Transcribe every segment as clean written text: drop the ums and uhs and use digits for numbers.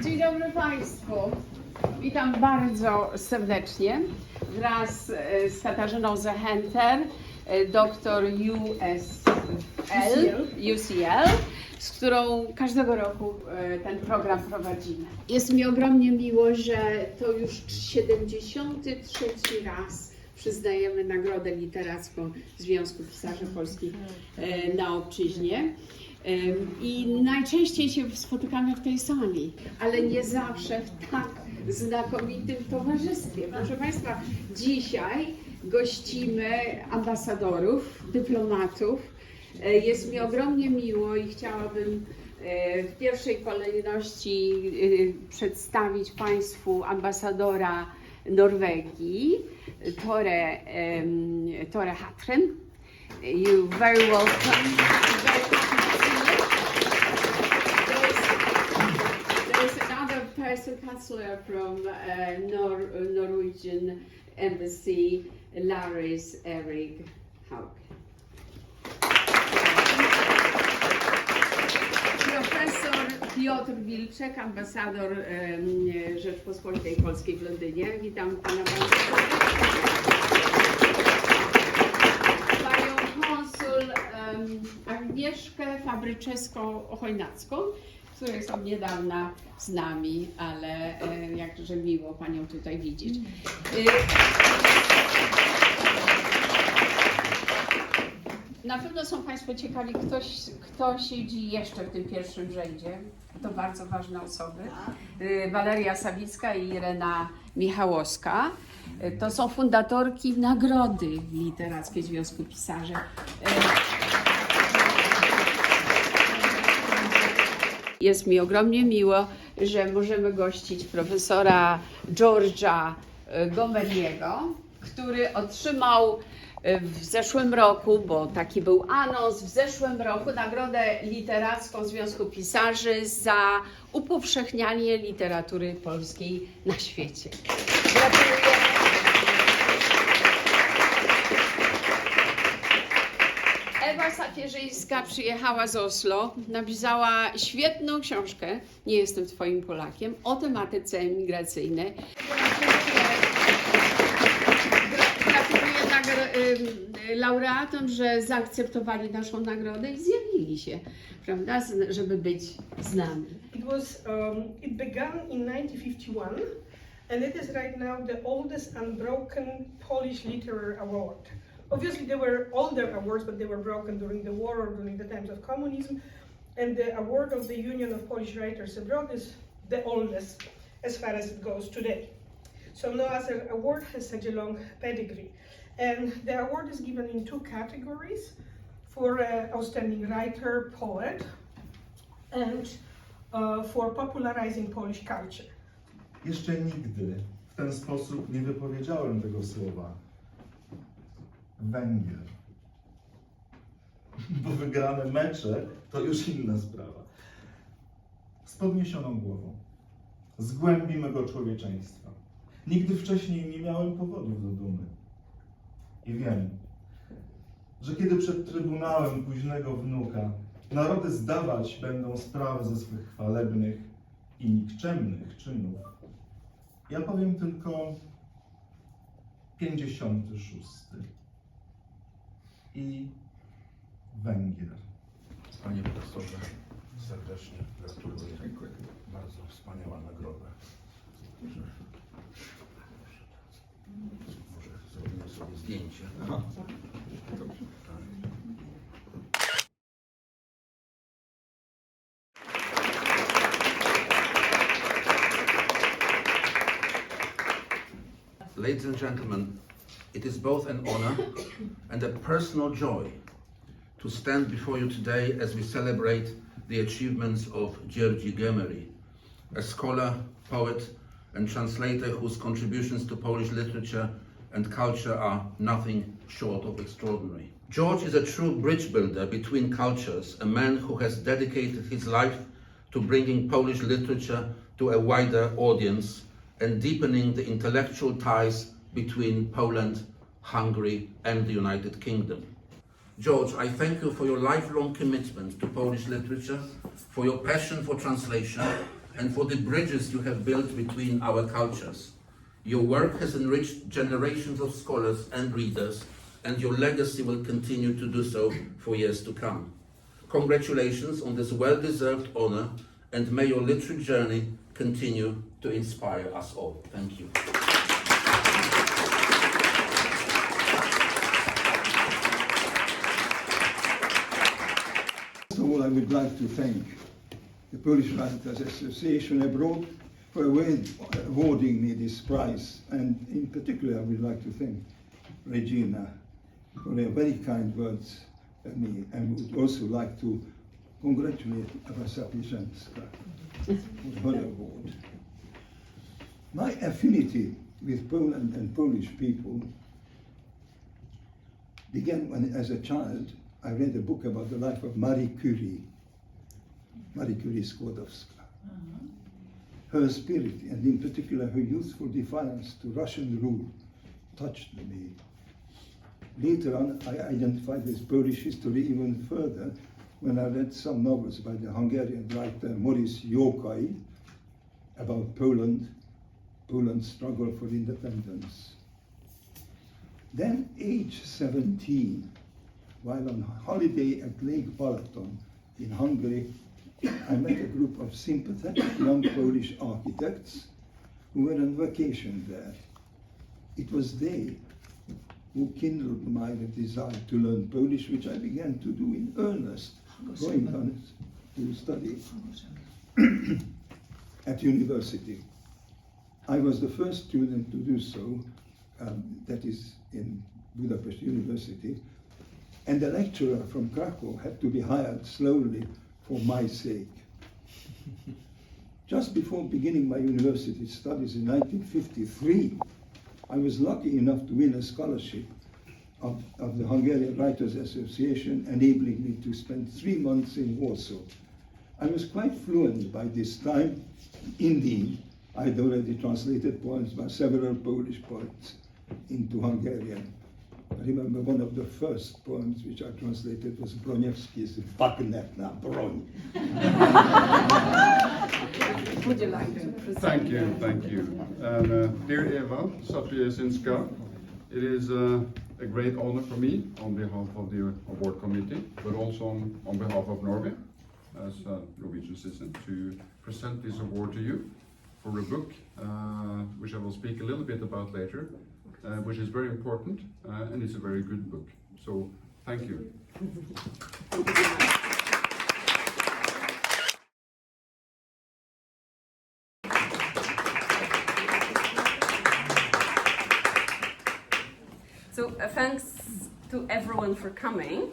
Dzień dobry Państwu. Witam bardzo serdecznie wraz z Katarzyną Zechenter, doktor UCL, z którą każdego roku ten program prowadzimy. Jest mi ogromnie miło, że to już 73. raz przyznajemy Nagrodę Literacką Związku Pisarzy Polskich na Obczyźnie. I najczęściej się spotykamy w tej sali, ale nie zawsze w tak znakomitym towarzystwie. Proszę Państwa, dzisiaj gościmy ambasadorów, dyplomatów. Jest mi ogromnie miło i chciałabym w pierwszej kolejności przedstawić Państwu ambasadora Norwegii, Tore Hatren. You're very welcome. Person Chancellor from Norwegian Embassy, Laris Erik Haug. Profesor Piotr Wilczek, ambasador Rzeczpospolitej Polskiej w Londynie. Witam pana bardzo. Panią konsul Agnieszkę Fabryczewską-Ochojnacką, która jest od niedawna z nami, ale jakże miło Panią tutaj widzieć. Na pewno są Państwo ciekawi, kto siedzi jeszcze w tym pierwszym rzędzie. To bardzo ważne osoby. Waleria Sawicka i Irena Michałowska. To są fundatorki Nagrody Literackiej Związku Pisarzy. Jest mi ogromnie miło, że możemy gościć profesora György'ego Gömöriego, który otrzymał w zeszłym roku, bo taki był anons, w zeszłym roku Nagrodę Literacką Związku Pisarzy za upowszechnianie literatury polskiej na świecie. Gratuluję. Ewa Sapieżyńska przyjechała z Oslo, napisała świetną książkę, Nie jestem twoim Polakiem, o tematyce migracyjnej. Gratuluję laureatom, że zaakceptowali naszą nagrodę i zjawili się, prawda, żeby być z nami. It began in 1951 and it is right now the oldest unbroken Polish Literary Award. Obviously, there were older awards, but they were broken during the war or during the times of communism. And the award of the Union of Polish Writers Abroad is the oldest as far as it goes today. So no other award has such a long pedigree. And the award is given in two categories, for outstanding writer, poet, and for popularizing Polish culture. Jeszcze nigdy w ten sposób nie wypowiedziałem tego słowa. Węgier. Bo wygrane mecze to już inna sprawa. Z podniesioną głową. Z głębi mego człowieczeństwa. Nigdy wcześniej nie miałem powodów do dumy. I wiem, że kiedy przed trybunałem późnego wnuka narody zdawać będą sprawę ze swych chwalebnych i nikczemnych czynów, ja powiem tylko 56. I Węgier. Panie profesorze, serdecznie gratuluję. Bardzo wspaniała nagroda. Może zrobimy sobie zdjęcie. Ladies and gentlemen, it is both an honor and a personal joy to stand before you today as we celebrate the achievements of György Gömöri, a scholar, poet and translator whose contributions to Polish literature and culture are nothing short of extraordinary. George is a true bridge builder between cultures, a man who has dedicated his life to bringing Polish literature to a wider audience and deepening the intellectual ties between Poland, Hungary and the United Kingdom. George, I thank you for your lifelong commitment to Polish literature, for your passion for translation and for the bridges you have built between our cultures. Your work has enriched generations of scholars and readers, and your legacy will continue to do so for years to come. Congratulations on this well-deserved honor, and may your literary journey continue to inspire us all. Thank you. First of all, I would like to thank the Polish Writers Association abroad for awarding me this prize, and in particular I would like to thank Regina for their very kind words to me, and would also like to congratulate Ewa Sapieżyńska for her award. My affinity with Poland and Polish people began when, as a child, I read a book about the life of Marie Curie Skłodowska. Her spirit, and in particular her youthful defiance to Russian rule, touched me. Later on, I identified this Polish history even further when I read some novels by the Hungarian writer Maurice Jókai about Poland's struggle for independence. Then, age 17, while on holiday at Lake Balaton in Hungary, I met a group of sympathetic young Polish architects who were on vacation there. It was they who kindled my desire to learn Polish, which I began to do in earnest, going on to study at university. I was the first student to do so, that is in Budapest University, and the lecturer from Krakow had to be hired slowly for my sake. Just before beginning my university studies in 1953, I was lucky enough to win a scholarship of the Hungarian Writers Association, enabling me to spend 3 months in Warsaw. I was quite fluent by this time. Indeed, I had already translated poems by several Polish poets into Hungarian. I remember one of the first poems which I translated was Broniewski's Bagnet na broń. Would you like to present? Thank you. And dear Ewa Sapieżyńska, it is a great honor for me on behalf of the award committee, but also on behalf of Norway, as a Norwegian citizen, to present this award to you for a book, which I will speak a little bit about later, which is very important, and it's a very good book. So, thank you. So thanks to everyone for coming,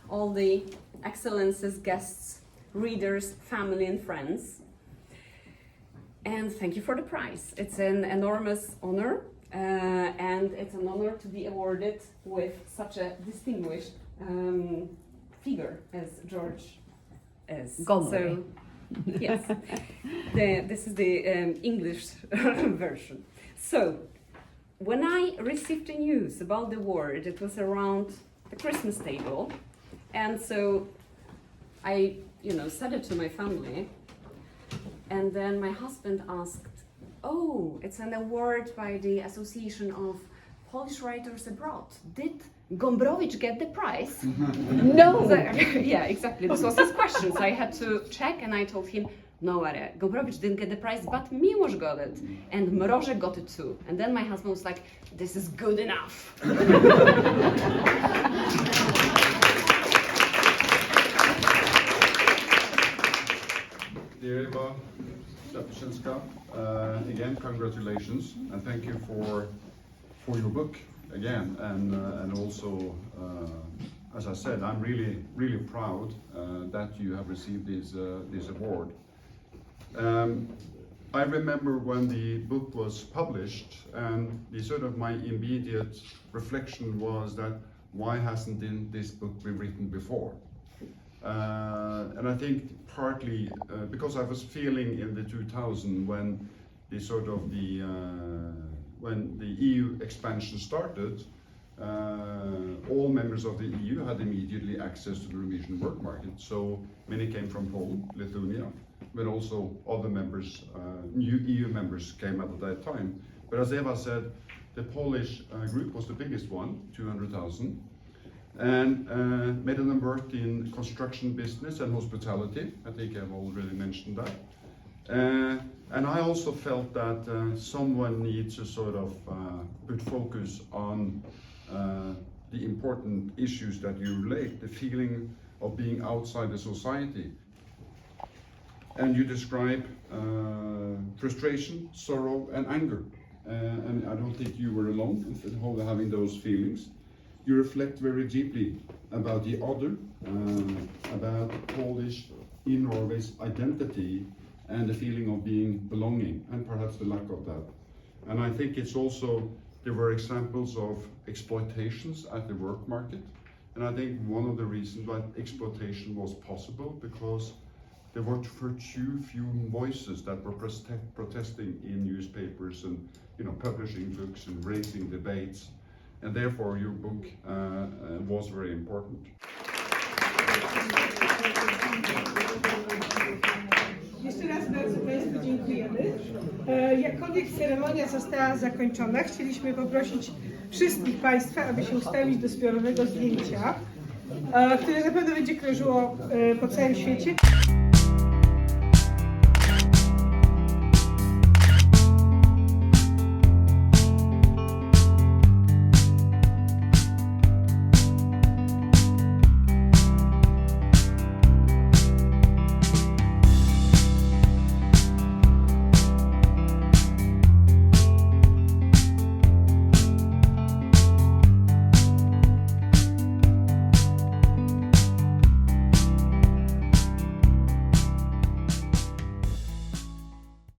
all the excellences, guests, readers, family and friends. And thank you for the prize. It's an enormous honor, and it's an honor to be awarded with such a distinguished figure as George is. Gömöri. So, yes, this is the English version. So, when I received the news about the award, it was around the Christmas table, and so I, said it to my family, and then my husband asked, "Oh, it's an award by the Association of Polish Writers Abroad. Did Gombrowicz get the prize?" No. Yeah, exactly. This was his question, so I had to check, and I told him, "No, Gombrowicz didn't get the prize, but Miłosz got it, and Mrożek got it too." And then my husband was like, "This is good enough." Dear Ewa Sapieżyńska, again, congratulations, and thank you for your book again, and also, as I said, I'm really proud that you have received this award. I remember when the book was published, and the sort of my immediate reflection was that why hasn't this book been written before? And I think partly because I was feeling in the 2000 when when the EU expansion started, all members of the EU had immediately access to the Norwegian work market. So many came from Poland, Lithuania, but also other members, new EU members came at that time. But as Eva said, the Polish group was the biggest one, 200,000, and many of them worked in construction business and hospitality. I think I've already mentioned that. And I also felt that someone needs to sort of put focus on the important issues that you relate, the feeling of being outside the society. And you describe frustration, sorrow, and anger. And I don't think you were alone in having those feelings. You reflect very deeply about the other, about Polish in Norway's identity and the feeling of being belonging, and perhaps the lack of that. And I think it's also, there were examples of exploitations at the work market. And I think one of the reasons why exploitation was possible, because there were too few voices that were protesting in newspapers and publishing books and raising debates. And therefore your book was very important. Jeszcze raz bardzo Państwu dziękujemy. Jakkolwiek ceremonia została zakończona, chcieliśmy poprosić wszystkich Państwa, aby się ustawić do zbiorowego zdjęcia, które zapewne będzie krążyło po całym świecie.